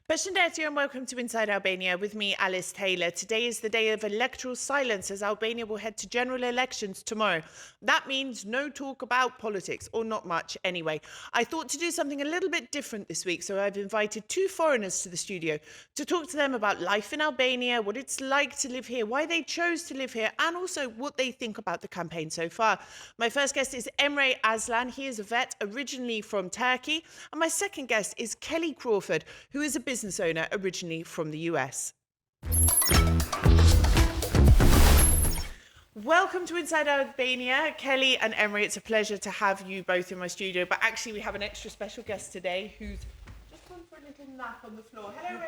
Përshëndetje and welcome to Inside Albania with me, Alice Taylor. Today is the day of electoral silence as Albania will head to general elections tomorrow. That means no talk about politics, or not much anyway. I thought to do something a little bit different this week, so I've invited two foreigners to the studio to talk to them about life in Albania, what it's like to live here, why they chose to live here, and also what they think about the campaign so far. My first guest is Emre Aslan. He is a vet originally from Turkey. And my second guest is Kelly Crawford, who is a business owner originally from the US. Welcome to Inside Albania, Kelly and Emre. It's a pleasure to have you both in my studio, but actually we have an extra special guest today who's just gone for a little nap on the floor. Hello,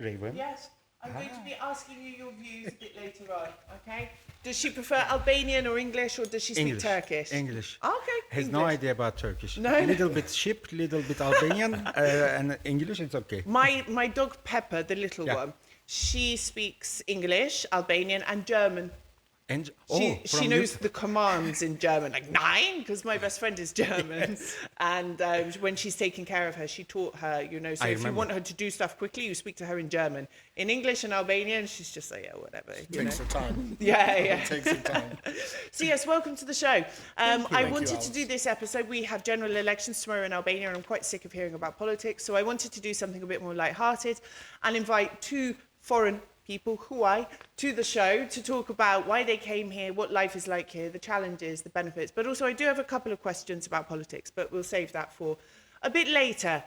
Raven. Raven? Yes. I'm going to be asking you your views a bit later on, okay? Does she prefer Albanian or English, or does she speak Turkish? English. Okay. Has no idea about Turkish. No. A little bit Ship, little bit Albanian, and English, it's okay. My dog Pepper, the little one, she speaks English, Albanian, and German. And she knows the commands in German, like nine, because my best friend is German. Yes. And when she's taking care of her, she taught her, you know, so if you want her to do stuff quickly, you speak to her in German. In English and Albanian, she's just like, yeah, whatever. Takes some time. Yeah. It takes some time. So yes, welcome to the show. I wanted Alice. to do this episode. We have general elections tomorrow in Albania, and I'm quite sick of hearing about politics. So I wanted to do something a bit more lighthearted and invite two foreign people, Huai, to the show to talk about why they came here, what life is like here, the challenges, the benefits. But also I do have a couple of questions about politics, but we'll save that for a bit later.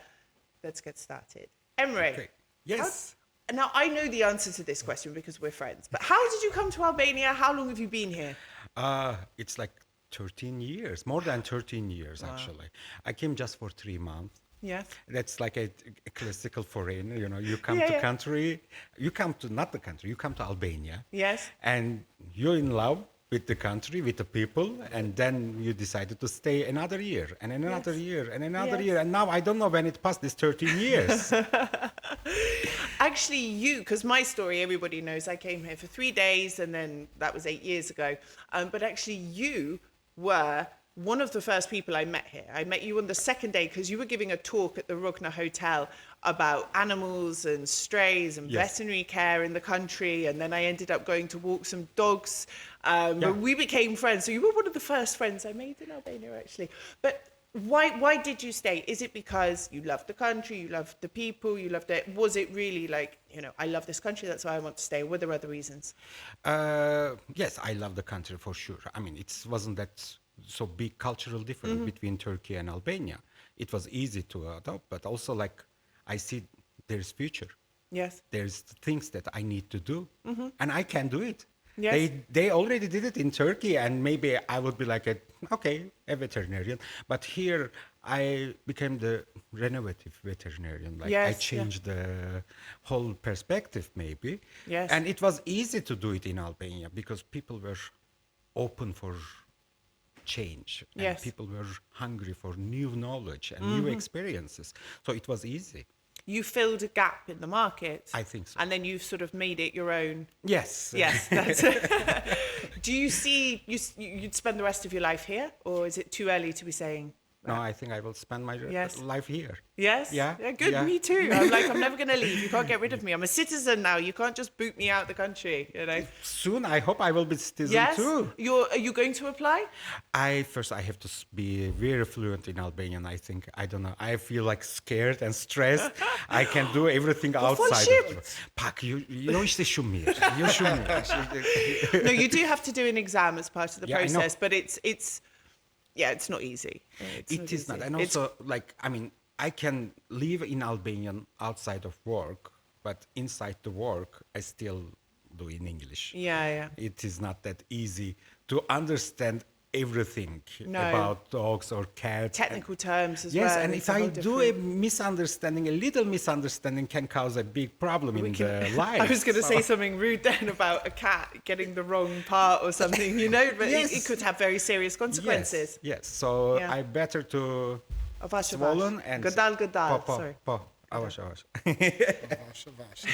Let's get started. Emre. Okay. Yes. Now, I know the answer to this question because we're friends, but how did you come to Albania? How long have you been here? It's like 13 years, more than 13 years, actually. I came just for 3 months. Yes. That's like a classical foreigner, you know, you come to country, you come to, not the country, you come to Albania. Yes. And you're in love with the country, with the people, and then you decided to stay another year, and another year, and another year, and now I don't know when it passed this 13 years. Actually, because my story, everybody knows I came here for 3 days, and then that was 8 years ago. But actually, you were one of the first people I met here. I met you on the second day because you were giving a talk at the Rugna Hotel about animals and strays and veterinary care in the country. And then I ended up going to walk some dogs. But we became friends. So you were one of the first friends I made in Albania, actually. But why did you stay? Is it because you loved the country, you loved the people, you loved it? Was it really like, you know, I love this country, that's why I want to stay? Were there other reasons? Yes, I love the country for sure. I mean, it wasn't that so big cultural difference between Turkey and Albania. It was easy to adopt, but also like I see there's future. Yes. There's things that I need to do, and I can do it. Yes. They already did it in Turkey, and maybe I would be like a veterinarian. But here I became the renovative veterinarian. Like I changed the whole perspective maybe. Yes. And it was easy to do it in Albania because people were open for change, and people were hungry for new knowledge and new experiences. So it was easy. You filled a gap in the market. I think so. And then you've sort of made it your own. Yes. Yes, that's it. Do you see you'd spend the rest of your life here, or is it too early to be saying? No, I think I will spend my life here. Yes? Yeah. Good, yeah. Me too. I'm never going to leave. You can't get rid of me. I'm a citizen now. You can't just boot me out of the country, you know. Soon, I hope I will be citizen too. Are you going to apply? I have to be very fluent in Albanian, I think. I don't know. I feel like scared and stressed. I can do everything outside. Pak, you ishte shumë mirë. You shumë mirë. No, you do have to do an exam as part of the process, but it's not easy. It is not. And also, like, I mean, I can live in Albanian outside of work, but inside the work, I still do in English. Yeah. It is not that easy to understand everything about dogs or cats. Technical terms as well. Yes, and if I do a misunderstanding, a little misunderstanding can cause a big problem in the life. I was going to say something rude then about a cat getting the wrong part or something, you know, but it could have very serious consequences. Yes. So I better to swollen and Gadal, sorry. Avash, avash.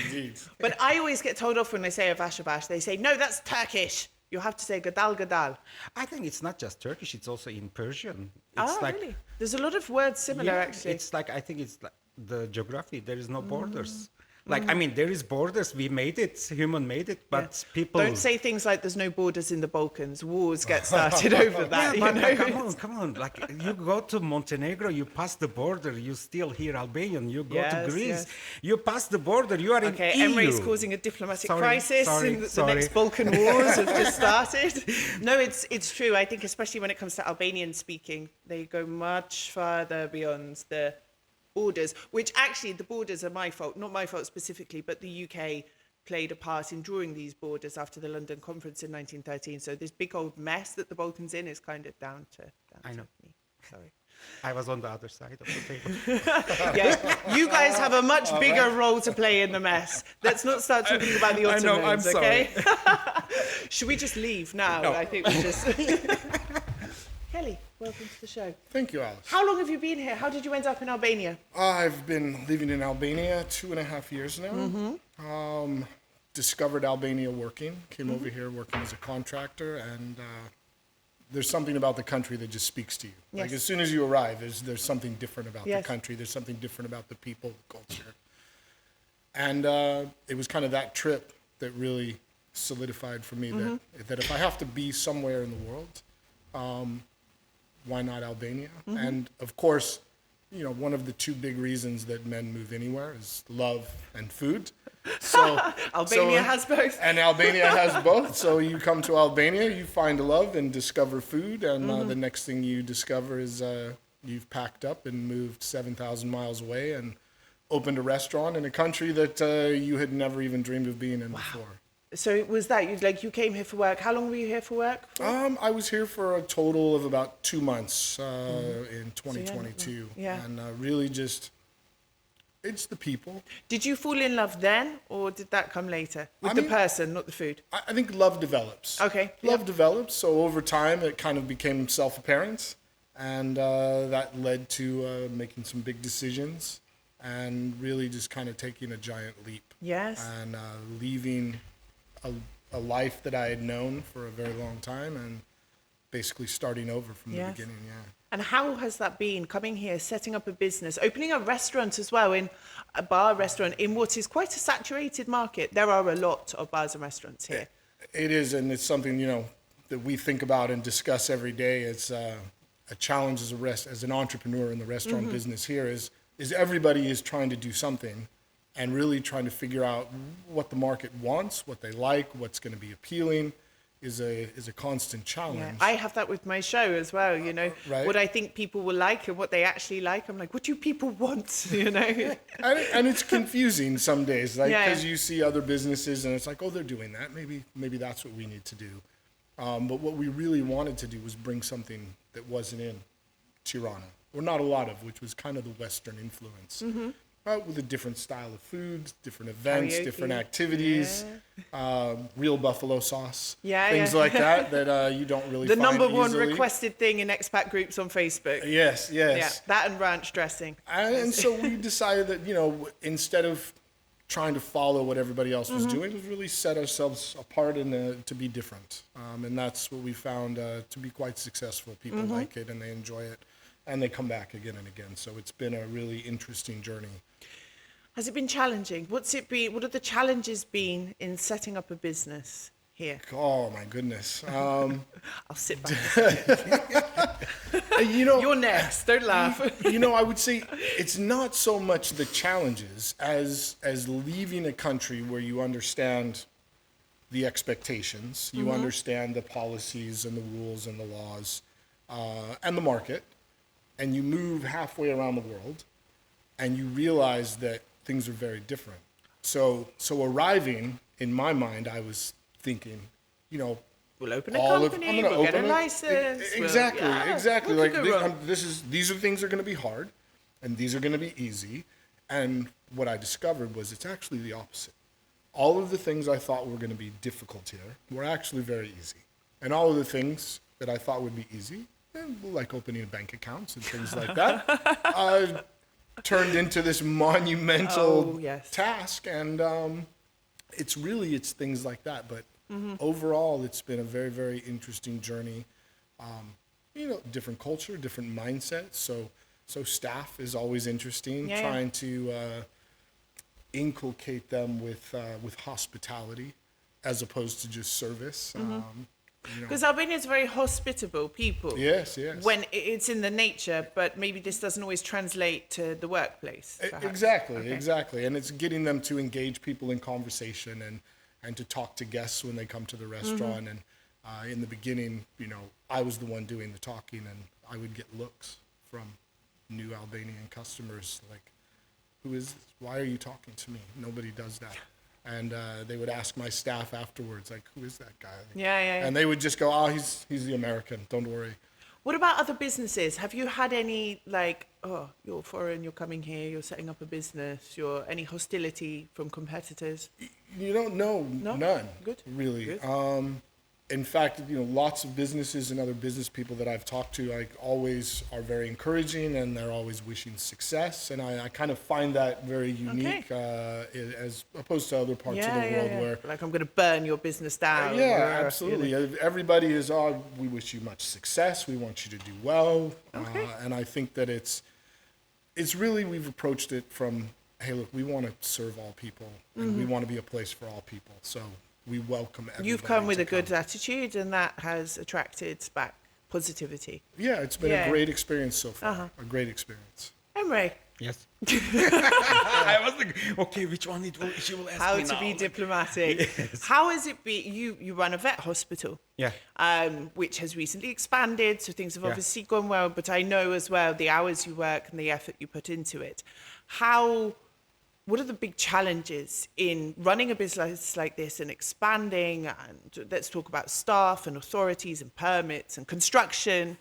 Indeed. But I always get told off when I say avash. They say, no, that's Turkish. You have to say gadal gadal. I think it's not just Turkish, it's also in Persian. It's Really? There's a lot of words similar, actually. It's like, I think it's like the geography, there is no borders. Like, I mean, there is borders, we made it, human made it, but people... Don't say things like there's no borders in the Balkans. Wars get started over that, Yeah, you but know? come on. Like, you go to Montenegro, you pass the border, you still hear Albanian. You go to Yes, Greece, yes. you pass the border, you are in Okay, EU. Emre is causing a diplomatic Sorry, crisis. sorry, And the sorry. next Balkan Wars have just started. No, it's true. I think especially when it comes to Albanian speaking, they go much further beyond the borders, which actually the borders are my fault, not my fault specifically, but the UK played a part in drawing these borders after the London Conference in 1913. So this big old mess that the Balkans in is kind of down to I know. me. Sorry. I was on the other side of the table. Yeah, you guys have a much bigger role to play in the mess. Let's not start talking about the I Ottomans, know, I'm okay? Should we just leave now? No. I think we just... Kelly, welcome to the show. Thank you, Alice. How long have you been here? How did you end up in Albania? I've been living in Albania 2.5 years now. Discovered Albania working. Came over here working as a contractor, and there's something about the country that just speaks to you. Like Yes. as soon as you arrive, there's something different about Yes. the country. There's something different about the people, the culture. And it was kind of that trip that really solidified for me that if I have to be somewhere in the world, why not Albania? And of course, you know, one of the two big reasons that men move anywhere is love and food. So Albania has both. And Albania has both. So you come to Albania, you find love and discover food, and the next thing you discover is you've packed up and moved 7,000 miles away and opened a restaurant in a country that you had never even dreamed of being in before. So it was that, you came here for work. How long were you here for work? I was here for a total of about 2 months in 2022. Yeah. And really just, it's the people. Did you fall in love then, or did that come later? With the person, not the food? I think love develops. Okay. Love develops. So over time, it kind of became self-apparent. And that led to making some big decisions and really just kind of taking a giant leap. Yes. And leaving a life that I had known for a very long time and basically starting over from the beginning, And how has that been, coming here, setting up a business, opening a restaurant as well, in a bar restaurant in what is quite a saturated market? There are a lot of bars and restaurants here. It is, and it's something, you know, that we think about and discuss every day. It's a challenge as an entrepreneur in the restaurant business here is everybody is trying to do something and really trying to figure out what the market wants, what they like, what's going to be appealing is a constant challenge. Yeah. I have that with my show as well, you know, Right. what I think people will like and what they actually like. I'm like, what do people want, you know? And it's confusing some days, like, Yeah. because you see other businesses and it's like, oh, they're doing that. Maybe that's what we need to do. But what we really wanted to do was bring something that wasn't in Tirana, or not a lot of, which was kind of the Western influence. With a different style of food, different events, Karaoke. different activities, real buffalo sauce, Yeah, things yeah. like that you don't really The find number one easily. requested thing in expat groups on Facebook. Yes, Yeah, yes. that and ranch dressing. And so we decided that, you know, instead of trying to follow what everybody else was doing, was really set ourselves apart and to be different. And that's what we found to be quite successful. People like it and they enjoy it and they come back again and again. So it's been a really interesting journey. Has it been challenging? What's it been? What have the challenges been in setting up a business here? Oh my goodness. I'll sit back. You know, You're next. Don't laugh. you know, I would say it's not so much the challenges as leaving a country where you understand the expectations, you understand the policies and the rules and the laws and the market, and you move halfway around the world, and you realize that things are very different. So arriving, in my mind, I was thinking, you know, We'll open a I'm company, gonna we'll get a open it. license. Exactly, exactly. What Like could go wrong? these are things are going to be hard, and these are going to be easy. And what I discovered was it's actually the opposite. All of the things I thought were going to be difficult here were actually very easy, and all of the things that I thought would be easy, like opening bank accounts and things like that, turned into this monumental yes. task. And it's things like that. But overall, it's been a very, very interesting journey. Different culture, different mindset. So staff is always interesting, trying to inculcate them with hospitality as opposed to just service. Because Albania is very hospitable people. Yes, yes. When it's in the nature, but maybe this doesn't always translate to the workplace. Perhaps. Exactly. And it's getting them to engage people in conversation and to talk to guests when they come to the restaurant. And in the beginning, I was the one doing the talking, and I would get looks from new Albanian customers like, who is this? Why are you talking to me? Nobody does that. And they would ask my staff afterwards, like, who is that guy? Yeah. And they would just go, oh, he's the American, don't worry. What about other businesses? Have you had any, like, oh, you're foreign, you're coming here, you're setting up a business, any hostility from competitors? You don't know, No? none, Good. really. Good. In fact, lots of businesses and other business people that I've talked to, like, always are very encouraging, and they're always wishing success. And I kind of find that very unique, as opposed to other parts of the world where, like, I'm going to burn your business down. Absolutely. Everybody is, oh, we wish you much success. We want you to do well. And I think that it's really, we've approached it from, hey, look, we want to serve all people, and we want to be a place for all people. So we welcome everybody. You've come with a good attitude, and that has attracted back positivity. Yeah, it's been a great experience so far. A great experience. Emre. Yes. I was like, okay, which one she will ask How me to now? be diplomatic. Yes. How has it been? You run a vet hospital, which has recently expanded, so things have obviously gone well. But I know as well the hours you work and the effort you put into it. What are the big challenges in running a business like this and expanding? And let's talk about staff and authorities and permits and construction.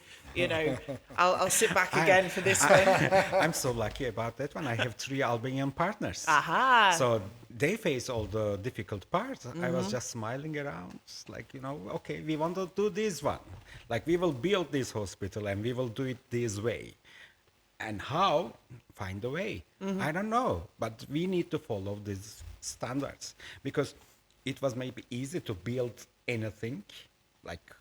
I'll sit back again for this one. I'm so lucky about that one. I have 3 Albanian partners. Aha. So they face all the difficult parts. I was just smiling around, like, okay, we want to do this one. Like, we will build this hospital and we will do it this way. And how? Find a way. I don't know, but we need to follow these standards, because it was maybe easy to build anything like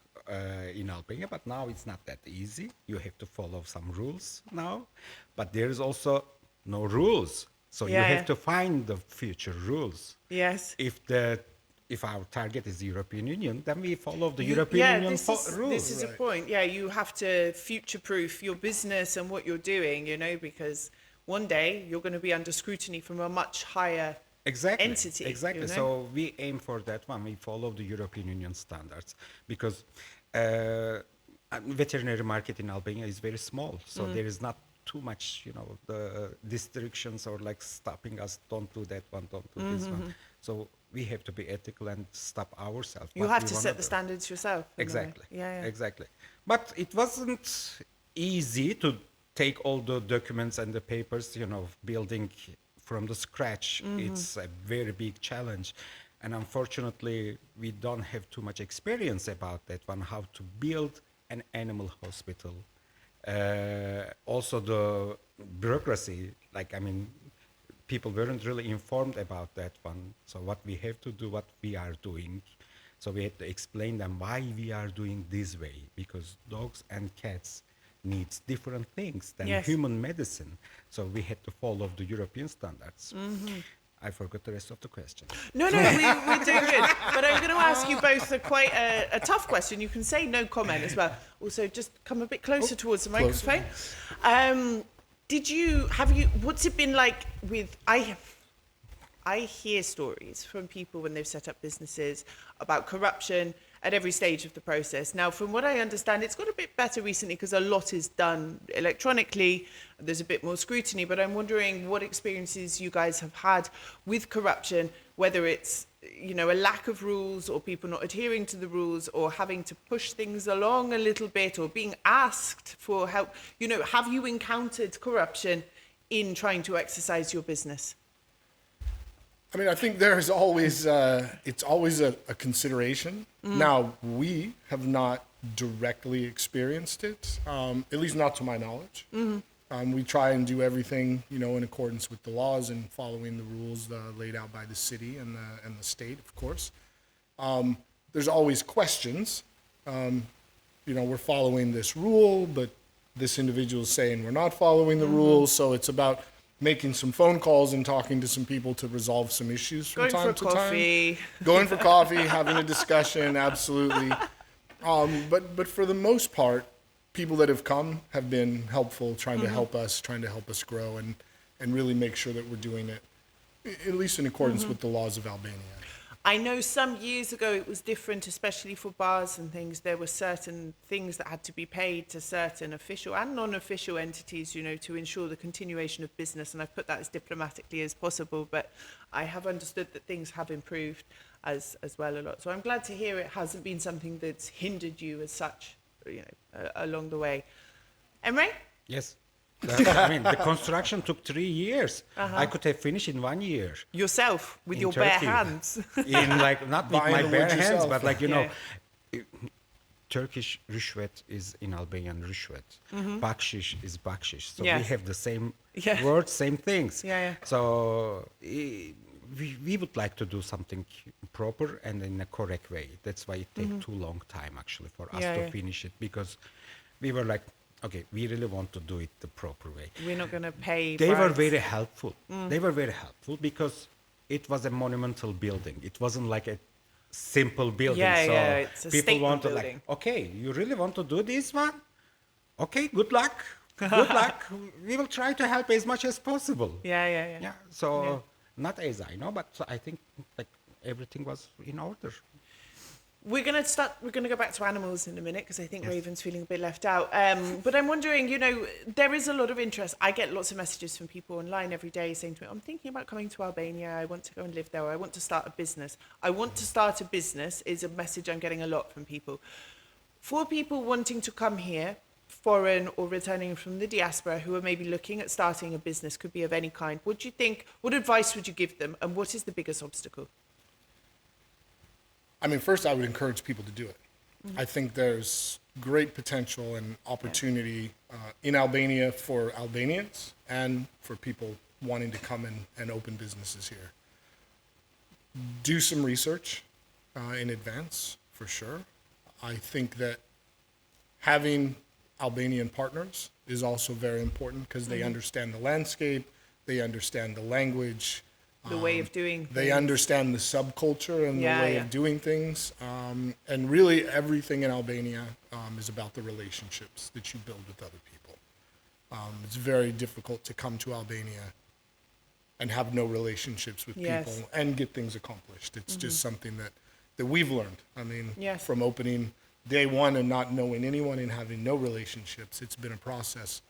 in Albania, but now it's not that easy. You have to follow some rules now, but there is also no rules. So you have to find the future rules. Yes. If our target is the European Union, then we follow the European Union rules. This is a point. Yeah, you have to future-proof your business and what you're doing, because one day you're going to be under scrutiny from a much higher entity. Exactly. So we aim for that one. We follow the European Union standards, because veterinary market in Albania is very small. So there is not too much, the restrictions or like stopping us. Don't do that one. Don't do this one. So we have to be ethical and stop ourselves. You have to set the standards yourself. Exactly. Yeah. Exactly. But it wasn't easy to take all the documents and the papers, building from the scratch. It's a very big challenge. And unfortunately, we don't have too much experience about that one, how to build an animal hospital. Also the bureaucracy, people weren't really informed about that one. So what we have to do, what we are doing. So we had to explain them why we are doing this way, because dogs and cats needs different things than human medicine. So we had to follow the European standards. I forgot the rest of the question. No, we're doing good. But I'm going to ask you both quite a tough question. You can say no comment as well. Also, just come a bit closer towards the microphone. What's it been like with, I hear stories from people when they've set up businesses about corruption at every stage of the process. Now, from what I understand, it's got a bit better recently because a lot is done electronically. There's a bit more scrutiny, but I'm wondering what experiences you guys have had with corruption, whether it's, a lack of rules or people not adhering to the rules or having to push things along a little bit or being asked for help. Have you encountered corruption in trying to exercise your business? I think there is always, it's always a consideration. Now, we have not directly experienced it, at least not to my knowledge. We try and do everything, in accordance with the laws and following the rules laid out by the city and the state, of course. There's always questions. We're following this rule, but this individual is saying we're not following the rules. So it's about making some phone calls and talking to some people to resolve some issues from time to time. Going for coffee, having a discussion, absolutely. But for the most part, people that have come have been helpful, trying to help us grow and really make sure that we're doing it, at least in accordance with the laws of Albania. I know some years ago it was different, especially for bars and things. There were certain things that had to be paid to certain official and non-official entities, to ensure the continuation of business. And I've put that as diplomatically as possible. But I have understood that things have improved as well a lot. So I'm glad to hear it hasn't been something that's hindered you as such, along the way. Emre? Yes. The construction took 3 years. I could have finished in 1 year. Yourself, with in your Turkey. bare hands. Not with my bare hands, but Turkish rüşvet is in Albanian rüşvet. Bakshish is bakshish. So we have the same words, same things. So we would like to do something proper and in a correct way. That's why it takes too long time actually for us to finish it, because we were like, okay, we really want to do it the proper way. We're not going to pay. They were very helpful. They were very helpful because it was a monumental building. It wasn't like a simple building. It's a people want to building. okay, you really want to do this one? Okay, good luck. Good luck. We will try to help as much as possible. So not as I know, but I think everything was in order. We're going to go back to animals in a minute because I think Raven's feeling a bit left out. But I'm wondering, there is a lot of interest. I get lots of messages from people online every day saying to me, I'm thinking about coming to Albania. I want to go and live there. Or I want to start a business. I want to start a business is a message I'm getting a lot from people. For people wanting to come here, foreign or returning from the diaspora, who are maybe looking at starting a business, could be of any kind, what advice would you give them? And what is the biggest obstacle? First, I would encourage people to do it. I think there's great potential and opportunity in Albania for Albanians and for people wanting to come and open businesses here. Do some research in advance, for sure. I think that having Albanian partners is also very important because they understand the landscape, they understand the language, the way of doing things. They understand the subculture and the way of doing things. And really everything in Albania is about the relationships that you build with other people. It's very difficult to come to Albania and have no relationships with people and get things accomplished. It's just something that we've learned. From opening day one and not knowing anyone and having no relationships, it's been a process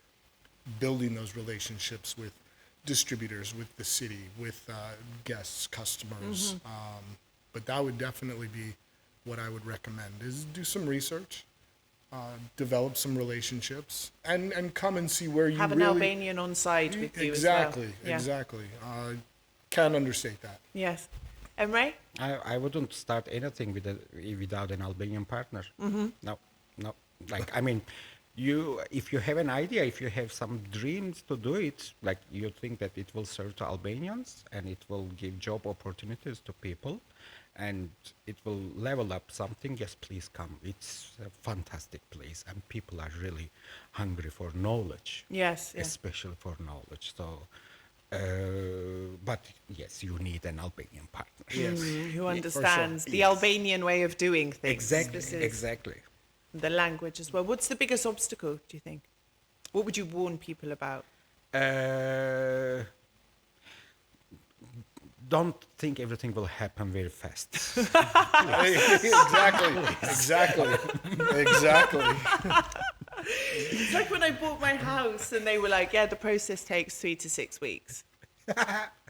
building those relationships with distributors, with the city, with guests, customers. But that would definitely be what I would recommend, is do some research, develop some relationships, and come and see where you have an Albanian on side with you as well. Exactly. Can't understate that. Yes. Emre? I wouldn't start anything without an Albanian partner. No. If you have an idea, if you have some dreams to do it, you think that it will serve to Albanians and it will give job opportunities to people and it will level up something, yes, please come. It's a fantastic place and people are really hungry for knowledge. Yes. Especially for knowledge. So, but yes, you need an Albanian partner. Yes. Who understands the Albanian way of doing things. Exactly. The language as well. What's the biggest obstacle, do you think? What would you warn people about? Don't think everything will happen very fast. Exactly. It's like when I bought my house and they were like, the process takes 3 to 6 weeks.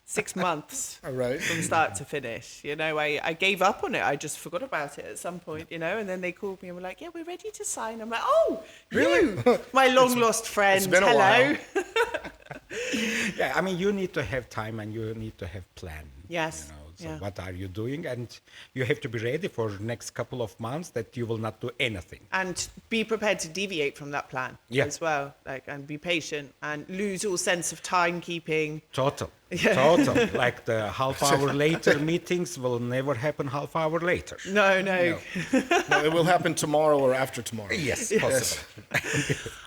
6 months from start to finish. I gave up on it. I just forgot about it at some point, and then they called me and were like, we're ready to sign. I'm like, oh, really? You, my long lost friend. It's been hello. a while. You need to have time and you need to have plan. Yes. So Yeah. what are you doing? And you have to be ready for the next couple of months that you will not do anything. And be prepared to deviate from that plan Yeah. as well, like, and be patient and lose all sense of timekeeping. Total. Yeah. Total. Like the half hour later meetings will never happen half hour later. No. No, it will happen tomorrow or after tomorrow. Yes, possible.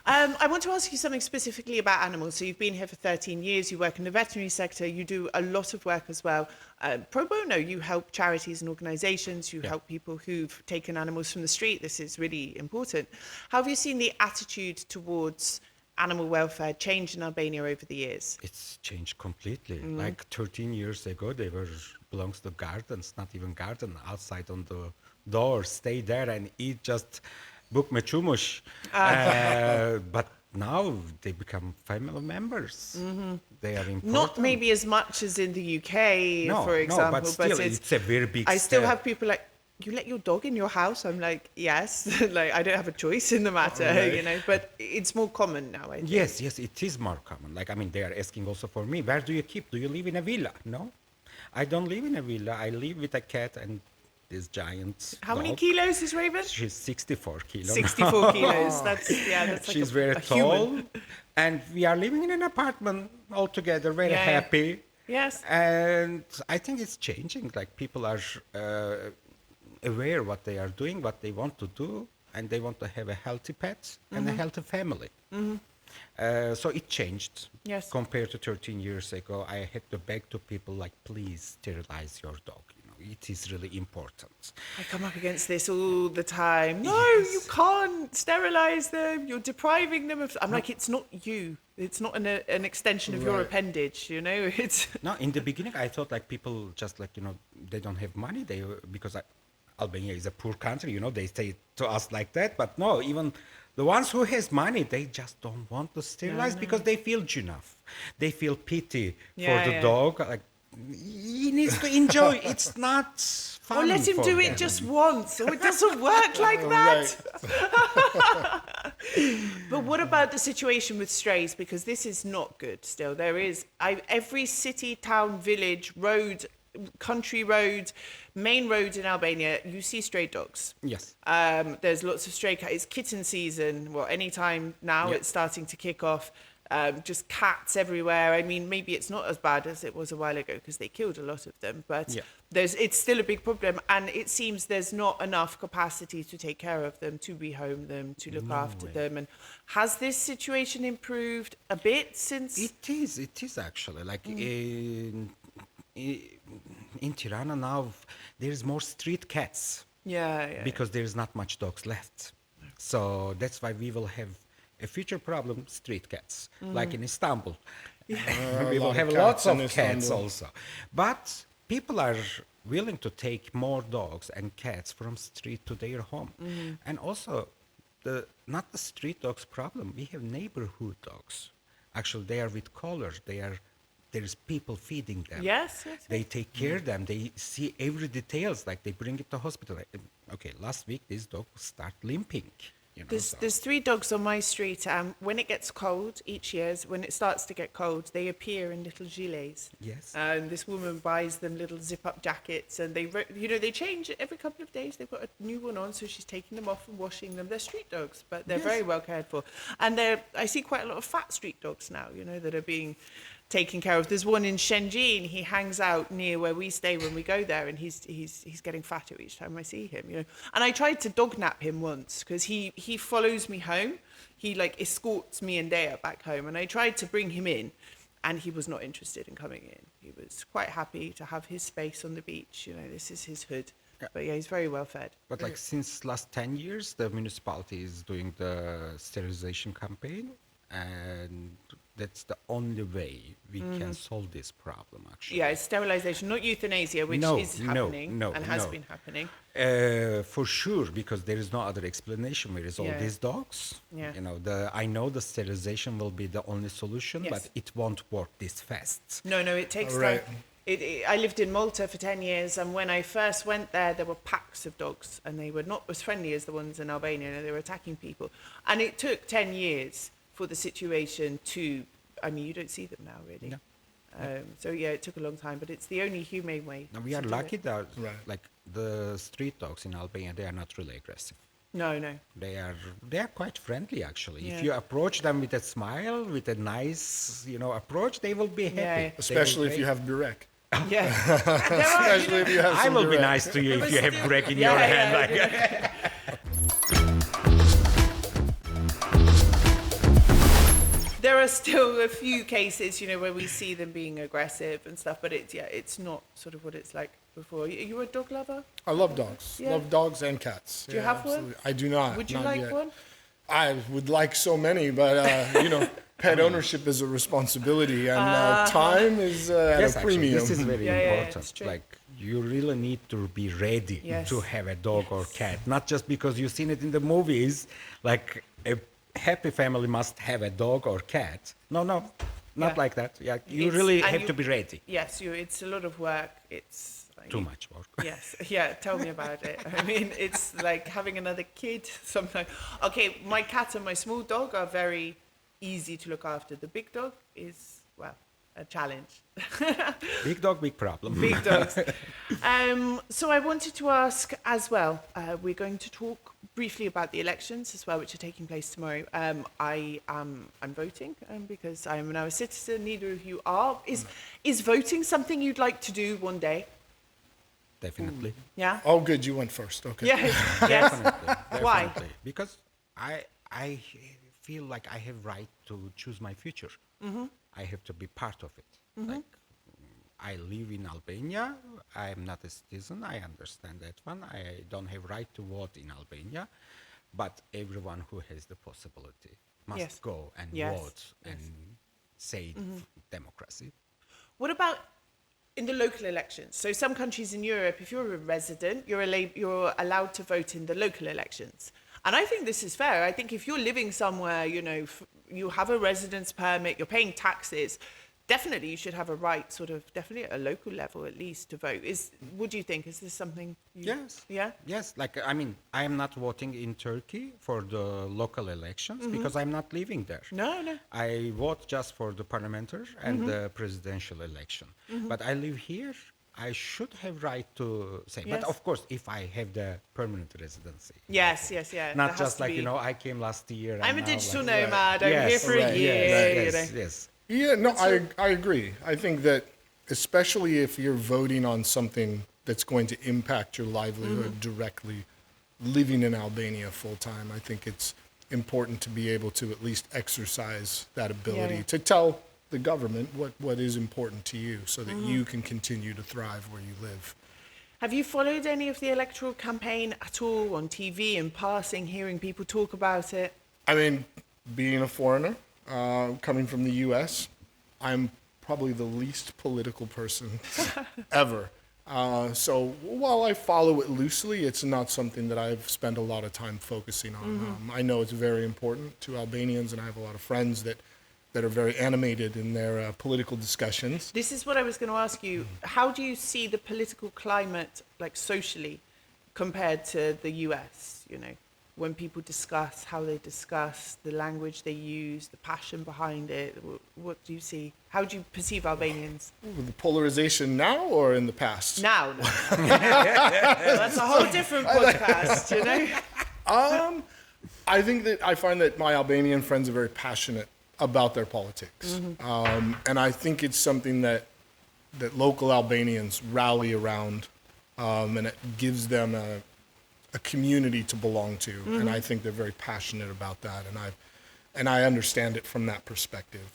I want to ask you something specifically about animals. So you've been here for 13 years, you work in the veterinary sector, you do a lot of work as well. Pro bono, you help charities and organisations, you help people who've taken animals from the street. This is really important. How have you seen the attitude towards animal welfare change in Albania over the years? It's changed completely. Like 13 years ago, they were belongs to gardens, not even garden, outside on the door, stay there and eat just buk me çumuş. But now they become family members. They are important. Not maybe as much as in the UK, for example, but still, it's a very big I still step. have people like, you let your dog in your house? I'm like, yes. Like, I don't have a choice in the matter, you know, but it's more common now, I think. Yes, it is more common. Like, I mean, they are asking also for me, where do you keep? Do you live in a villa? No, I don't live in a villa. I live with a cat and this giant How many dog. kilos is Raven? She's 64 kilos. 64 kilos. That's like She's a very tall. human. And we are living in an apartment all together, very Yeah. happy. Yes. And I think it's changing. Like, people are aware what they are doing, what they want to do, and they want to have a healthy pet and a healthy family. So it changed. Yes. Compared to 13 years ago, I had to beg to people like, please sterilize your dog. You know, it is really important. I come up against this all the time. No, Yes. you can't sterilize them. You're depriving them of. I'm like, it's not you. It's not an extension of your Right. appendage. You know, it's. No, in the beginning, I thought like people just like, you know, they don't have money. Because Albania is a poor country, you know, they say to us like that. But no, even the ones who has money, they just don't want to sterilize because they feel enough. They feel pity Yeah, for the yeah. dog. Like, he needs to enjoy. It's not fun. Or let him for do them. it just once. Or it doesn't work like that. But what about the situation with strays? Because this is not good still. There is every city, town, village, road, country road, main road in Albania, you see stray dogs. Yes. There's lots of stray cats. It's kitten season. Well, anytime now Yeah. it's starting to kick off. Just cats everywhere. I mean, maybe it's not as bad as it was a while ago because they killed a lot of them, but Yeah. it's still a big problem, and it seems there's not enough capacity to take care of them, to rehome them, to look after them. And has this situation improved a bit since? It is actually. Like in Tirana now, there's more street cats. Yeah. Because there is not much dogs left. So that's why we will have a future problem, street cats, like in Istanbul. We will have lots of cats also. But people are willing to take more dogs and cats from street to their home. And also, not the street dogs problem, we have neighborhood dogs. Actually, they are with collars. There's people feeding them. Yes. They take care of them. They see every details. Like, they bring it to hospital. Okay, last week this dog start limping. You know, There's 3 dogs on my street. When it gets cold each year, when it starts to get cold, they appear in little gilets. Yes. And this woman buys them little zip-up jackets, and they change it every couple of days. They put a new one on, so she's taking them off and washing them. They're street dogs, but they're very well cared for. And I see quite a lot of fat street dogs now, you know, that are being taken care of. There's one in Shenzhen. He hangs out near where we stay when we go there, and he's getting fatter each time I see him, you know. And I tried to dog nap him once because he follows me home. He like escorts me and Dea back home, and I tried to bring him in, and he was not interested in coming in. He was quite happy to have his space on the beach. You know, this is his hood. But yeah, he's very well fed. But like since last 10 years, the municipality is doing the sterilization campaign, and that's the only way we can solve this problem, actually. Yeah, it's sterilization, not euthanasia, which is happening and has been happening. For sure, because there is no other explanation. Where is all these dogs? Yeah. You know, I know the sterilization will be the only solution, but it won't work this fast. No, it takes Right. time. I lived in Malta for 10 years, and when I first went there were packs of dogs, and they were not as friendly as the ones in Albania. They were attacking people. And it took 10 years for the situation to, I mean, you don't see them now, really. No. So yeah, it took a long time, but it's the only humane way. Now, we to are do lucky it. that Right. like the street dogs in Albania, they are not really aggressive. No, no. They are quite friendly actually. Yeah. If you approach them with a smile, with a nice, approach, they will be happy. Yeah. They will Especially if be- you have burek. Yeah. There are, Especially if you have I some will be burek. nice to you if was you have still- break in Yeah, your yeah, hand. Like, There are still a few cases, where we see them being aggressive and stuff, but it's not sort of what it's like before. Are you a dog lover? I love dogs. Yeah. Love dogs and cats. Do you have one? I do not. Would you not like yet. one? I would like so many, but pet ownership is a responsibility, and time is at yes, a actually, premium. this is very Yeah, yeah, important. it's true. Like, you really need to be ready Yes. to have a dog or Yes. cat, not just because you've seen it in the movies. Like, a happy family must have a dog or cat. No, not Yeah. like that. Yeah, you It's- really and have you- to be ready. Yes, it's a lot of work. It's like Too much work. Yes, yeah, tell me about it. I mean, it's like having another kid sometimes. Okay, my cat and my small dog are very easy to look after. The big dog is, well, a challenge. Big dog, big problem. Big dogs. So I wanted to ask as well, we're going to talk briefly about the elections as well, which are taking place tomorrow. I'm voting because I am now a citizen, neither of you are. Is voting something you'd like to do one day? Definitely. Yeah? Oh, good, you went first. Okay. Yeah, yes. Definitely. Why? Definitely. Because I feel like I have right to choose my future. Mm-hmm. I have to be part of it. Like, I live in Albania. I am not a citizen. I understand that one. I don't have right to vote in Albania, but everyone who has the possibility must Yes. go and Yes. vote and say democracy. What about in the local elections? So some countries in Europe, if you're a resident, you're allowed to vote in the local elections. And I think this is fair. I think if you're living somewhere, you have a residence permit, you're paying taxes, definitely you should have a right, sort of, definitely at a local level at least, to vote. What do you think? Is this something you... Yes. Yeah? Yes. Like, I mean, I am not voting in Turkey for the local elections because I'm not living there. No, no. I vote just for the parliamentary and the presidential election. But I live here. I should have right to say. Yes. But of course, if I have the permanent residency. Yes, yes, yeah. Not There has just to like, be- I came last year. I'm a and now, digital like, nomad. I'm here Yes, for a right, year. yes, yes. Yeah, no, I agree. I think that especially if you're voting on something that's going to impact your livelihood directly, living in Albania full time, I think it's important to be able to at least exercise that ability yeah. to tell the government what is important to you so that you can continue to thrive where you live. Have you followed any of the electoral campaign at all on TV in passing, hearing people talk about it? I mean, being a foreigner, coming from the U.S., I'm probably the least political person ever. So while I follow it loosely, it's not something that I've spent a lot of time focusing on. I know it's very important to Albanians, and I have a lot of friends that are very animated in their political discussions. This is what I was going to ask you. How do you see the political climate, like socially, compared to the US? When people discuss, how they discuss, the language they use, the passion behind it. What do you see? How do you perceive Albanians? The polarization now or in the past? Now. That's a whole different podcast, I find that my Albanian friends are very passionate about their politics. And I think it's something that local Albanians rally around, and it gives them a community to belong to. And I think they're very passionate about that. And I understand it from that perspective.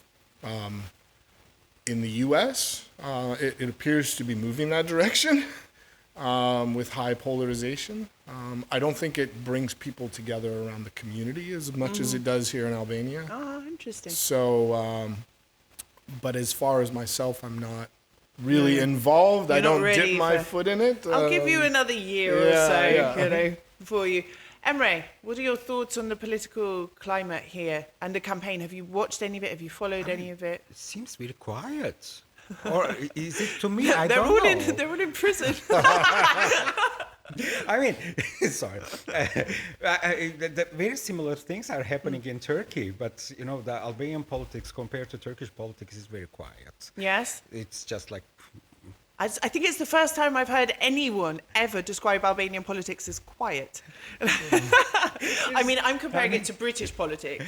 In the U.S., it appears to be moving that direction with high polarization. I don't think it brings people together around the community as much as it does here in Albania. Oh, interesting. So, but as far as myself, I'm not really involved. I You're not don't ready dip my for- foot in it. I'll give you another year or yeah, so, yeah. for you. Emre, what are your thoughts on the political climate here and the campaign? Have you watched any of it? Have you followed any of it? It seems very quiet. Or is it to me? I they're don't all know. they're all in prison. I mean, sorry. The very similar things are happening in Turkey, but you know, the Albanian politics compared to Turkish politics is very quiet. Yes. It's just like, I think it's the first time I've heard anyone ever describe Albanian politics as quiet. I mean, I'm comparing it to British politics,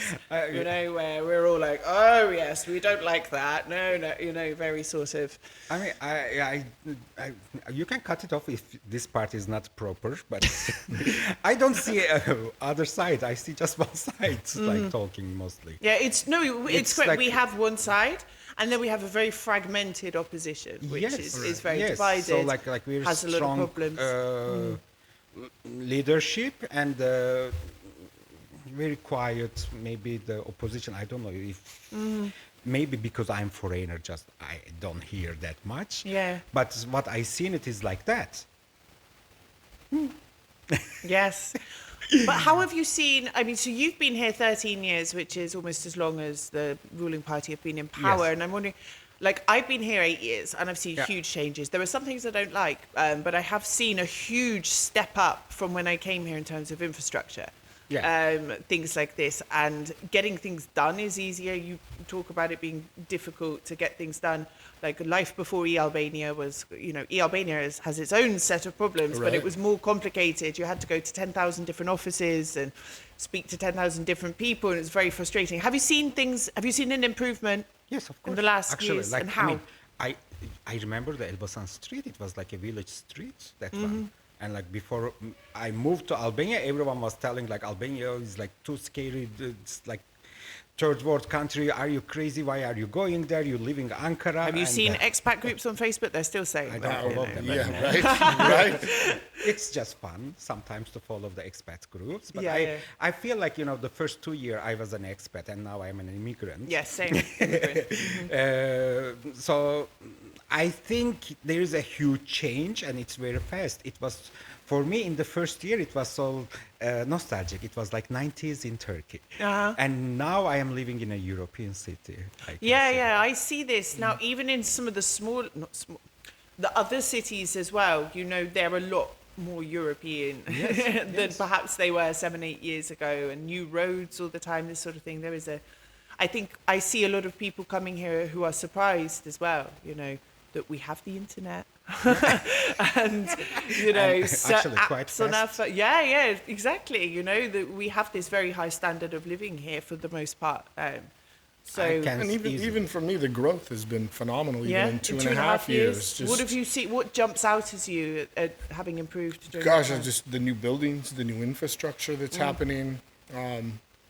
you know, where we're all like, oh, yes, we don't like that. No, no, you know, very sort of. I mean, you can cut it off if this part is not proper, but I don't see other side. I see just one side, like talking mostly. Yeah, it's It's correct. like- We have one side, and then we have a very fragmented opposition, which is very divided. So like we're has a lot strong of problems. Leadership and very quiet. Maybe the opposition. I don't know if maybe because I'm foreigner, just I don't hear that much. Yeah. But what I seen it is like that. Yes. But how have you seen, I mean, so you've been here 13 years, which is almost as long as the ruling party have been in power. Yes. And I'm wondering, like, I've been here 8 years and I've seen Yeah. huge changes. There are some things I don't like, but I have seen a huge step up from when I came here in terms of infrastructure. Yeah. Things like this, and getting things done is easier. You talk about it being difficult to get things done. Like life before e-Albania was, you know, e-Albania has its own set of problems, but it Right. was more complicated. You had to go to 10,000 different offices and speak to 10,000 different people, and it's very frustrating. Have you seen things? Have you seen an improvement? Yes, of course. In the last Actually, years, like, and how? I remember the Elbasan street. It was like a village street, that one. And like before I moved to Albania, everyone was telling like Albania is like too scary. It's like third world country. Are you crazy? Why are you going there? You live in Ankara. Have you And, seen expat groups on Facebook? They're still saying I that. don't you follow know. them. Yeah, right, right. It's just fun sometimes to follow the expat groups. But Yeah. I feel like, you know, the first 2 years I was an expat and now I'm an immigrant. Yes, same. Immigrant. So I think there is a huge change and it's very fast. It was, for me in the first year, it was so nostalgic. It was like 90s in Turkey. Uh-huh. And now I am living in a European city. I can Yeah, say. yeah, I see this now. Even in some of the the other cities as well. You know, they're a lot more European than perhaps they were 7-8 years ago. And new roads all the time, this sort of thing. There is I think I see a lot of people coming here who are surprised as well. You know, that we have the internet and you know And actually quite apps on our fast. phone. Yeah, exactly. You know that we have this very high standard of living here for the most part. So I can And easily- even for me, the growth has been phenomenal. yeah, Even in two and a half years. What have you seen? What jumps out as you at having improved? During Gosh, that time? just the new buildings, the new infrastructure that's happening.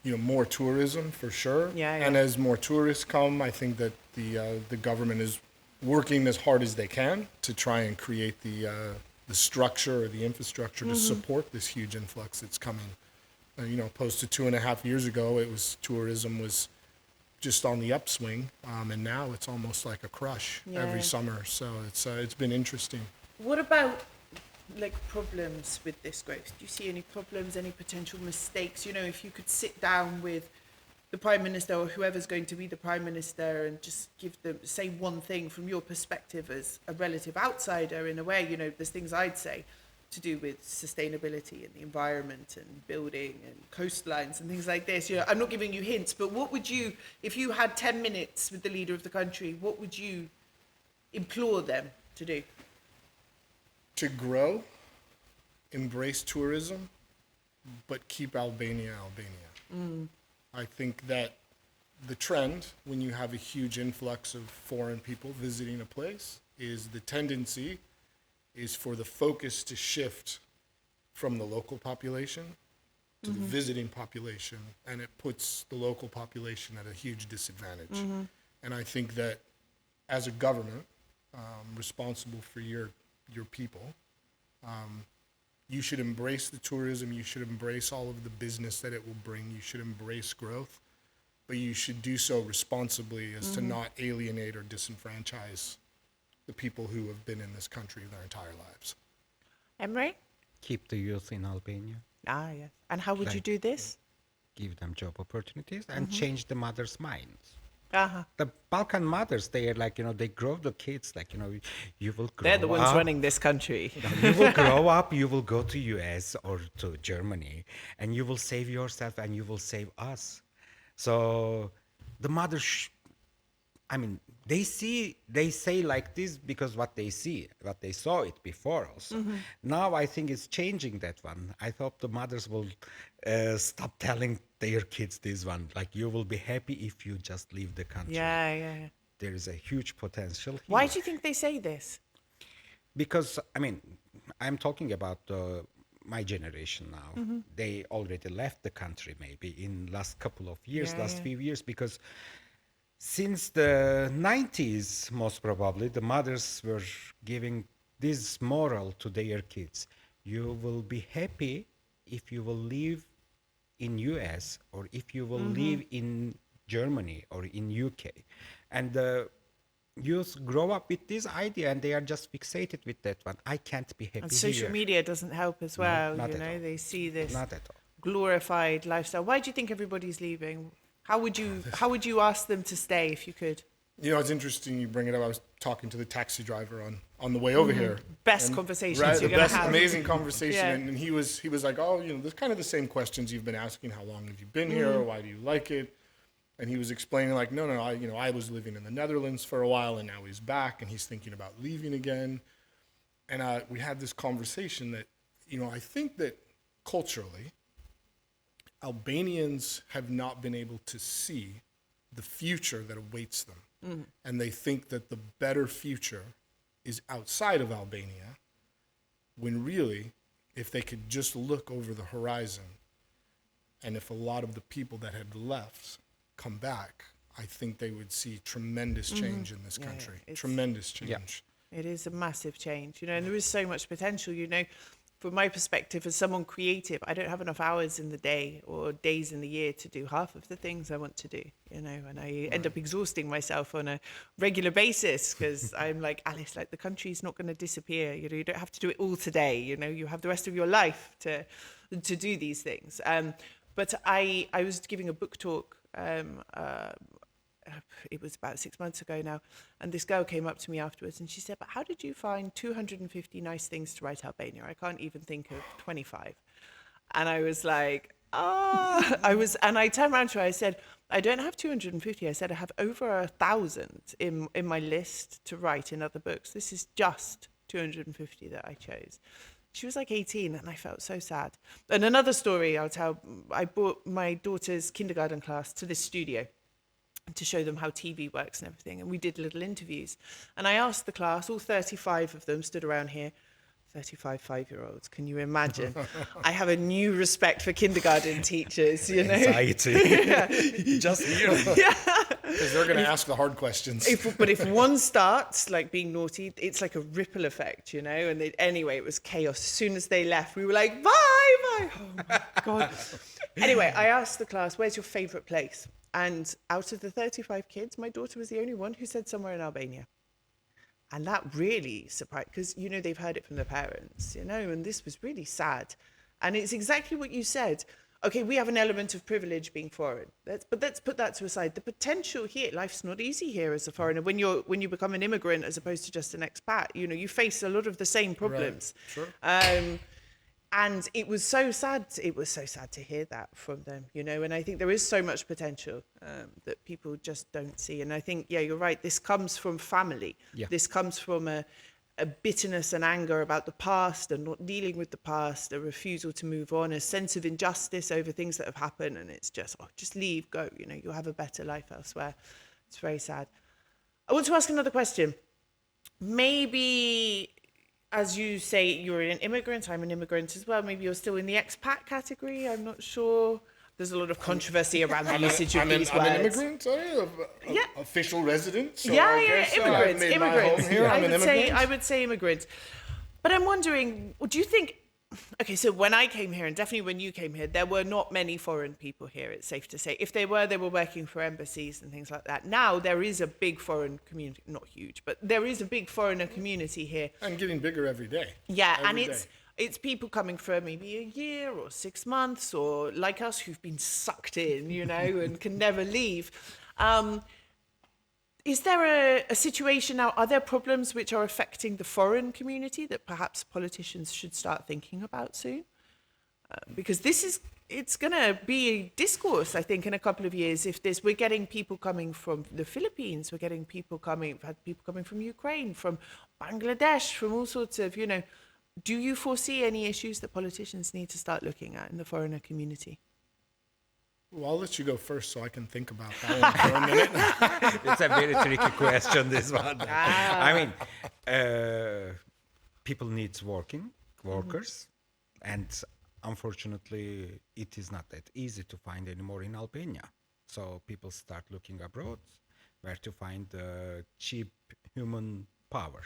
You know, more tourism for sure. Yeah. And as more tourists come, I think that the government is working as hard as they can to try and create the structure or the infrastructure to support this huge influx that's coming. You know, opposed to 2.5 years ago, it was tourism was just on the upswing, and now it's almost like a crush every Yeah. summer. So it's been interesting. What about like problems with this growth? Do you see any problems, any potential mistakes? You know, if you could sit down with the Prime Minister or whoever's going to be the Prime Minister and just give them, say one thing from your perspective as a relative outsider in a way, you know, there's things I'd say to do with sustainability and the environment and building and coastlines and things like this. You know, I'm not giving you hints, but what would you, if you had 10 minutes with the leader of the country, what would you implore them to do? To grow, embrace tourism, but keep Albania. I think that the trend, when you have a huge influx of foreign people visiting a place, is the tendency is for the focus to shift from the local population to the visiting population, and it puts the local population at a huge disadvantage. And I think that as a government responsible for your people, you should embrace the tourism, you should embrace all of the business that it will bring, you should embrace growth, but you should do so responsibly as to not alienate or disenfranchise the people who have been in this country their entire lives. Emre? Keep the youth in Albania, Ah, yes. And how would you do this? give them job opportunities, and change the mothers' minds. The Balkan mothers, they are like, they grow the kids like, you will grow They're the ones up. running this country. You will grow up, you will go to US or to Germany, and you will save yourself and you will save us. So the mothers, they say like this because what they saw it before also. Now I think it's changing that one. I hope the mothers will stop telling their kids this one, like you will be happy if you just leave the country. Yeah. There is a huge potential here. Why do you think they say this? Because I'm talking about my generation now. They already left the country maybe in last couple of years, few years, because since the 90s, most probably, the mothers were giving this moral to their kids. You will be happy if you will live in US or if you will live in Germany or in UK. And the youth grow up with this idea and they are just fixated with that one. I can't be happy And social here. media doesn't help as well. not at all. They see this Not at all. glorified lifestyle. Why do you think everybody's leaving? How would you ask them to stay if you could? It's interesting you bring it up. I was talking to the taxi driver on the way over here. Best conversations Right, you're the going to best, have. amazing conversation. Yeah. And he was like, oh, there's kind of the same questions you've been asking. How long have you been here? Why do you like it? And he was explaining like, no, I was living in the Netherlands for a while and now he's back and he's thinking about leaving again. And we had this conversation that, I think that culturally, Albanians have not been able to see the future that awaits them. And they think that the better future is outside of Albania, when really, if they could just look over the horizon, and if a lot of the people that had left come back, I think they would see tremendous change in this country. Tremendous change. It is a massive change, and there is so much potential, From my perspective, as someone creative, I don't have enough hours in the day or days in the year to do half of the things I want to do, and I end up exhausting myself on a regular basis because I'm like, Alice, like the country's not going to disappear. You don't have to do it all today. You have the rest of your life to do these things. But I was giving a book talk. It was about 6 months ago now, and this girl came up to me afterwards and she said, but how did you find 250 nice things to write Albania? I can't even think of 25. And I was like, and I turned around to her, I said, I don't have 250. I said, I have over 1,000 in my list to write in other books. This is just 250 that I chose. She was like 18 and I felt so sad. And another story I'll tell, I brought my daughter's kindergarten class to this studio to show them how TV works and everything. And we did little interviews. And I asked the class, all 35 of them stood around here, 35 5-year-olds. Can you imagine? I have a new respect for kindergarten teachers, Anxiety. Just here. Because they're going to ask the hard questions. But if one starts like being naughty, it's like a ripple effect, And anyway, it was chaos. As soon as they left, we were like, bye. Oh my God. Anyway, I asked the class, where's your favorite place? And out of the 35 kids, my daughter was the only one who said somewhere in Albania. And that really surprised, because, they've heard it from their parents, and this was really sad. And it's exactly what you said. Okay, we have an element of privilege being foreign. But let's put that to aside. The potential here, life's not easy here as a foreigner. When you become an immigrant as opposed to just an expat, you face a lot of the same problems. Right. Sure. And it was so sad. It was so sad to hear that from them, And I think there is so much potential that people just don't see. And I think, you're right. This comes from family. Yeah. This comes from a bitterness and anger about the past and not dealing with the past, a refusal to move on, a sense of injustice over things that have happened. And it's just, just leave, go. You'll have a better life elsewhere. It's very sad. I want to ask another question. Maybe, as you say, you're an immigrant. I'm an immigrant as well. Maybe you're still in the expat category. I'm not sure. There's a lot of controversy around the usage of these words. I'm an immigrant, official resident. So Immigrants. Immigrant. I would say immigrants. But I'm wondering, do you think, okay, so when I came here, and definitely when you came here, there were not many foreign people here, it's safe to say. If they were working for embassies and things like that. Now there is a big foreign community, not huge, but there is a big foreigner community here. And getting bigger every day. Yeah, every and it's people coming for maybe a year or 6 months, or like us who've been sucked in, and can never leave. Is there a situation now, are there problems which are affecting the foreign community that perhaps politicians should start thinking about soon? Because it's going to be a discourse, I think, in a couple of years. If we're getting people coming from the Philippines, we've had people coming from Ukraine, from Bangladesh, from all sorts of, do you foresee any issues that politicians need to start looking at in the foreigner community? Well, I'll let you go first so I can think about that one for a minute. It's a very tricky question, this one. I mean, people needs workers, and unfortunately, it is not that easy to find anymore in Albania. So people start looking abroad where to find cheap human power.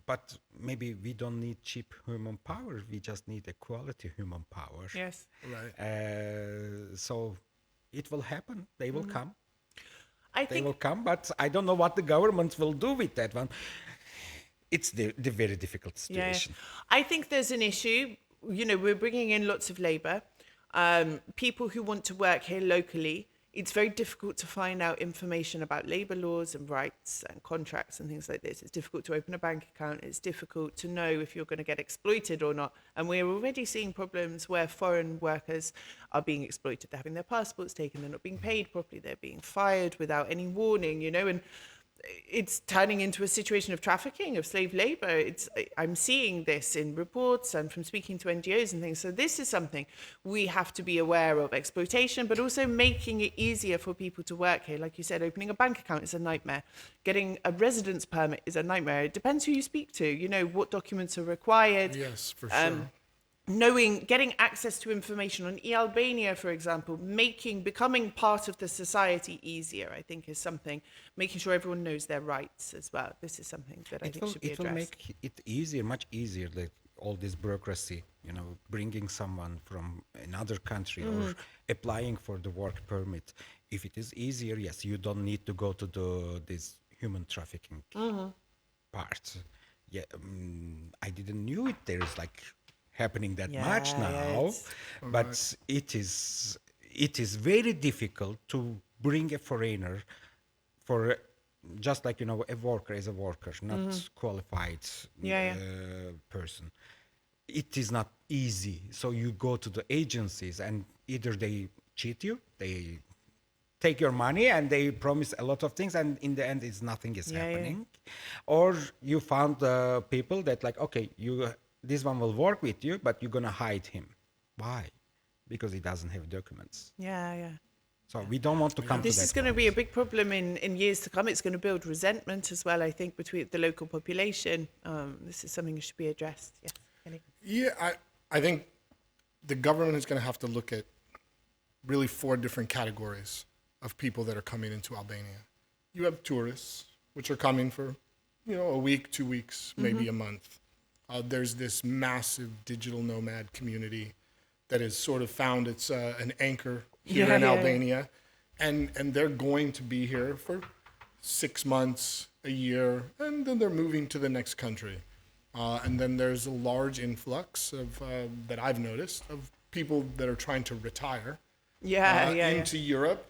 But maybe we don't need cheap human power. We just need a quality human power. Yes. Right. So it will happen. They will come. They will come, but I don't know what the government will do with that one. It's the very difficult situation. Yeah. I think there's an issue. We're bringing in lots of labour. People who want to work here locally, it's very difficult to find out information about labour laws and rights and contracts and things like this. It's difficult to open a bank account. It's difficult to know if you're going to get exploited or not. And we're already seeing problems where foreign workers are being exploited. They're having their passports taken. They're not being paid properly. They're being fired without any warning, and it's turning into a situation of trafficking, of slave labor. I'm seeing this in reports and from speaking to NGOs and things. So this is something we have to be aware of, exploitation, but also making it easier for people to work here. Like you said, opening a bank account is a nightmare. Getting a residence permit is a nightmare. It depends who you speak to, what documents are required. Yes, for sure. Getting access to information on e-Albania, for example, becoming part of the society easier, I think, is something, making sure everyone knows their rights as well. This is something that I think should be addressed. It will make it easier, much easier, like all this bureaucracy, bringing someone from another country or applying for the work permit. If it is easier, yes, you don't need to go to this human trafficking part. Yeah, I didn't knew it. There is happening that much now, but it is very difficult to bring a foreigner for just a worker as a worker, not qualified person. It is not easy. So you go to the agencies and either they cheat you, they take your money and they promise a lot of things, and in the end nothing is happening. Or you found people that okay, this one will work with you, but you're going to hide him. Why? Because he doesn't have documents. So we don't want to come to that. This is going to be a big problem in years to come. It's going to build resentment as well, I think, between the local population. This is something that should be addressed. Yes. Kenny? Yeah, I think the government is going to have to look at really 4 different categories of people that are coming into Albania. You have tourists, which are coming for, a week, 2 weeks, maybe a month. There's this massive digital nomad community that has sort of found its an anchor here in Albania. And they're going to be here for 6 months, a year, and then they're moving to the next country. And then there's a large influx of that I've noticed of people that are trying to retire into Europe,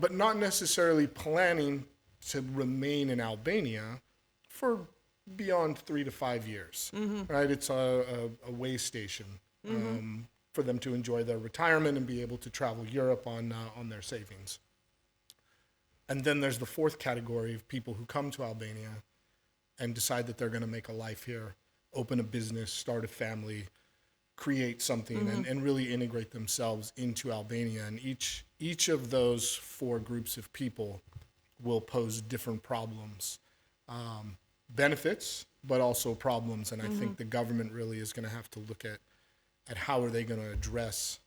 but not necessarily planning to remain in Albania for beyond 3 to 5 years, right? It's a way station for them to enjoy their retirement and be able to travel Europe on their savings. And then there's the 4th category of people who come to Albania and decide that they're going to make a life here, open a business, start a family, create something, and really integrate themselves into Albania. And each of those 4 groups of people will pose different problems. Benefits, but also problems. And I think the government really is going to have to look at how are they going to address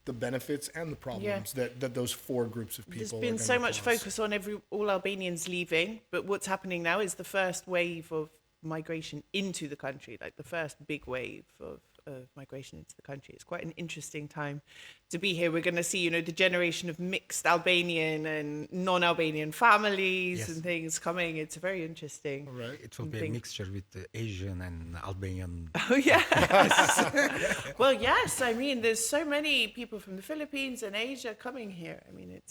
the benefits and the problems that those 4 groups of people There's been so much focus on all Albanians leaving, but what's happening now is the first wave of migration into the country, the first big wave of migration into the country. It's quite an interesting time to be here. We're going to see, the generation of mixed Albanian and non-Albanian families and things coming. It's very interesting. Right. It will be a mixture with the Asian and Albanian. Oh, yes. Well, yes. I mean, there's so many people from the Philippines and Asia coming here. I mean,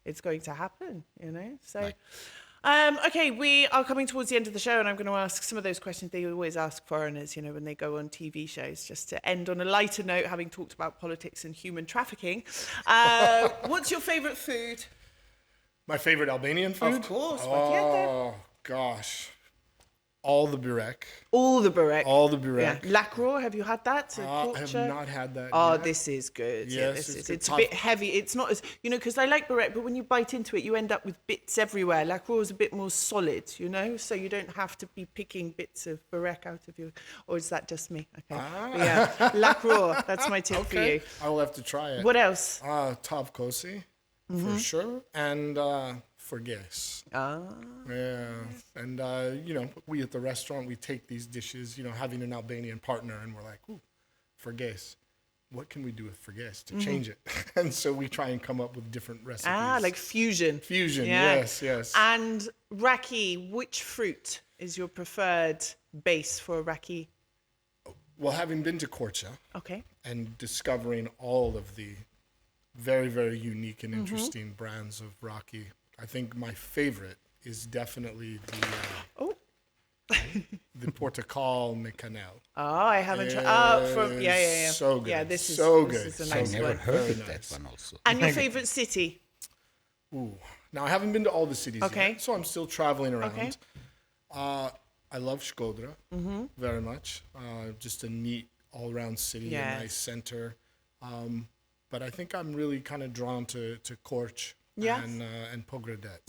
it's going to happen, you know? So, Right. okay, we are coming towards the end of the show, and I'm going to ask some of those questions they always ask foreigners, you know, when they go on TV shows, just to end on a lighter note, having talked about politics and human trafficking. What's your favourite food? My favorite Albanian food? Of course, what jetë? Oh, gosh. All the burek. All the burek. All the Yeah. burek. Lakro, have you had that? I have not had that Oh, yet. this is good. Yes, Yeah, this it's is. good. It's a bit heavy. It's not as, you know, because I like burek, but when you bite into it, you end up with bits everywhere. Lakro is a bit more solid, you know, so you don't have to be picking bits of burek out of your, or is that just me? Okay. But yeah, lakro, that's my tip for you. I will have to try it. What else? Tav kosi, for sure. And forges. Yeah. And, you know, we at the restaurant, we take these dishes, you know, having an Albanian partner, and we're like, ooh, forges. What can we do with forges to change it? And so we try and come up with different recipes. Like fusion. Fusion, Yeah. yes. And raki, which fruit is your preferred base for raki? Well, having been to Korça Okay. and discovering all of the very, very unique and interesting brands of raki, I think my favorite is definitely the Portugal Mecanel. Oh, I haven't tried. Oh, yeah. So good. Yeah, this is so this good. is a So nice I never one. heard Very of nice. that one also. And your favorite city? Ooh. Now, I haven't been to all the cities Okay. yet, so I'm still traveling around. Okay. I love Shkodra very much. Just a neat all-around city, Yes. a nice center. But I think I'm really kind of drawn to Korç Yes. and Pogradec.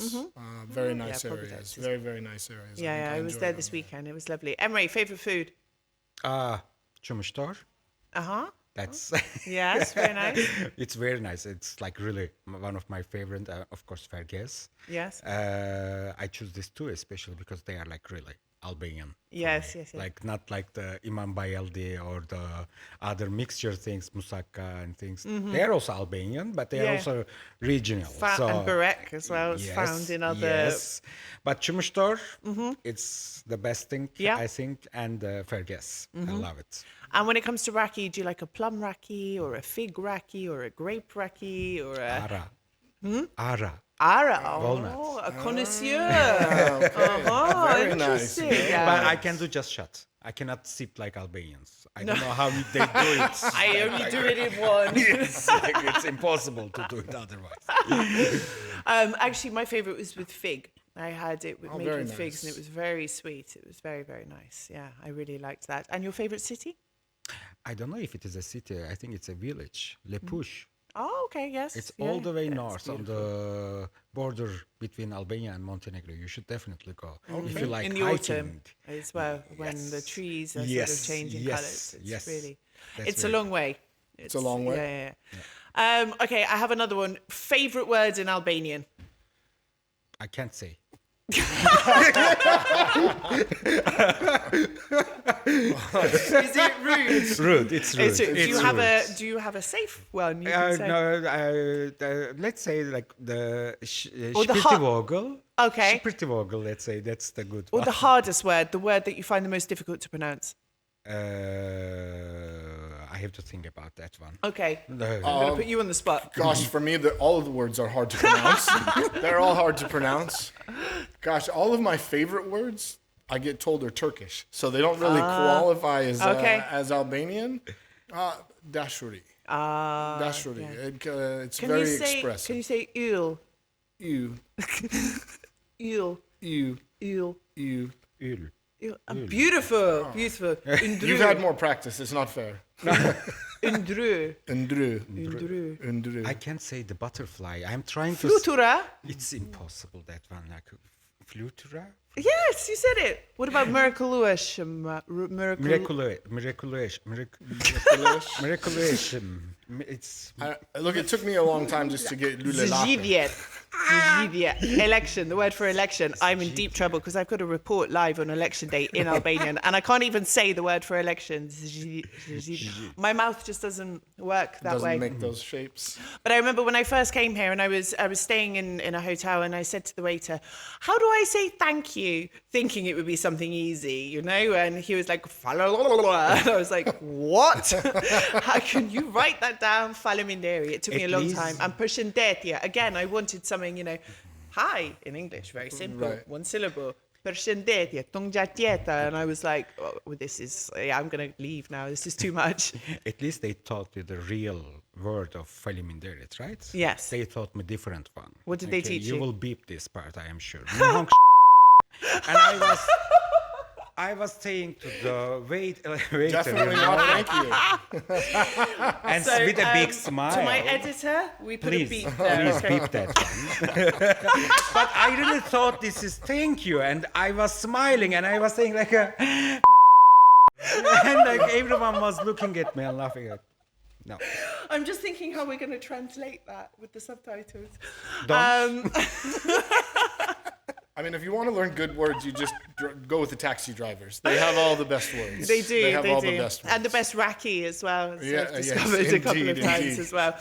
Very nice Pogradec areas. is Very, very nice areas. Yeah, I was there this weekend. It was lovely. Emre, favorite food? Çumuştor. That's Yes, very nice. it's very nice. It's like really one of my favorite. Of course, Ferges. Yes. I choose these two especially because they are like really Albanian. for Yes, me. yes, yes. Like not like the Imam Bayeldi or the other mixture things, Musaka and things. They are also Albanian, but they are Yeah. also regional. And burek as well. It's found in other. Yes, but Çumuştor, it's the best thing, Yeah. I think, and Ferges. I love it. And when it comes to raki, do you like a plum raki or a fig raki or a grape raki or a Ara. Ara. ara? Walnuts. Oh, a connoisseur. Very Interesting. nice. Yeah. But I can do just shot. I cannot sip like Albanians. I don't know how they do it. I only do it in one. Yes, it's impossible to do it otherwise. Actually, my favorite was with fig. I had it made very with figs, and nice. it was very sweet. It was very, very nice. Yeah, I really liked that. And your favorite city? I don't know if it is a city. I think it's a village, Lepush. Oh, okay, yes. It's yeah, all the way yeah, it's north on the border between Albania and Montenegro. You should definitely go if you like in the hiking. autumn as well, when the Yes. trees are sort Yes, of changing yes, colours. It's yes. really, That's it's a very long way. It's a long way? Yeah. Okay, I have another one. Favorite words in Albanian? I can't say. Is it rude? It's rude. It's rude. Do you have a safe one? You can say? No, let's say like the Or the Shpirtivogel. Okay. Shpirtivogel, let's say that's the good Or one. the hardest word, the word that you find the most difficult to pronounce? I have to think about that one. Okay. No. I'm going to put you on the spot. Gosh, for me, all of the words are hard to pronounce. They're all hard to pronounce. Gosh, all of my favorite words, I get told are Turkish, so they don't really qualify okay. as Albanian. Dashuri. Dashuri. Yeah. It's Can very you say, expressive. Can you say ül? You, Ül. you, Ül. you. Ül. Beautiful. Beautiful. You've had more practice. It's not fair. Undru. Undru. Undru. Undru. I can't say the butterfly. I'm trying to. Flutura? It's impossible that one. Like flutura. Yes, you said it. What about miraculation? Miraculation. It's Look, it took me a long time just to get lulelake. Zhivjet. Election, the word for election. I'm in deep trouble because I've got to report live on election day in Albanian and I can't even say the word for election. My mouth just doesn't work that way. Doesn't make those shapes. But I remember when I first came here and I was staying in a hotel and I said to the waiter, how do I say thank you? you, thinking it would be something easy, you know? And he was like, "Falalala." And I was like, what? How can you write that down? Falaminderi. It took me a long time. And Pershendetia. Again, I wanted something, you know, hi in English, very simple, Right. one syllable. Pershendetia, Tongjatieta. And I was like, oh, this is, I'm going to leave now. This is too much. At least they taught you the real word of Faleminderit, right? Yes. They taught me different one. What did they teach you? You will beep this part, I am sure. And I was saying to the waiter, Definitely not. Thank you. and So, with a big smile. To my editor, we put a beep there. Please Okay. beep that one. But I really thought this is thank you, and I was smiling, and I was saying like a, and like everyone was looking at me and laughing at. No. I'm just thinking how we're going to translate that with the subtitles. Don't. I mean, if you want to learn good words, you just go with the taxi drivers. They have all the best words. They do. They have all do. the best words. And the best Raki as well. As Yeah, I've yes, discovered a couple of indeed, times indeed. as well.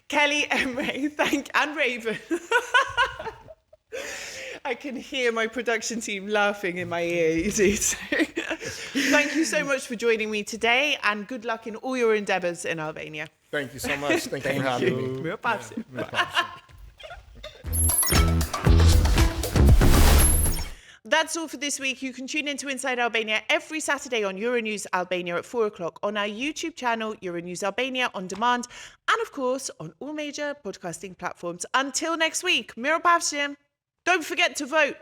Kelly, Emre, and Raven. I can hear my production team laughing in my ear, you see. So, thank you so much for joining me today, and good luck in all your endeavours in Albania. Thank you so much. Thank you for having me. Mirë pafshim. That's all for this week. You can tune into Inside Albania every Saturday on Euronews Albania at 4 o'clock, on our YouTube channel, Euronews Albania On Demand, and of course on all major podcasting platforms. Until next week, Mirë pafshim. Don't forget to vote.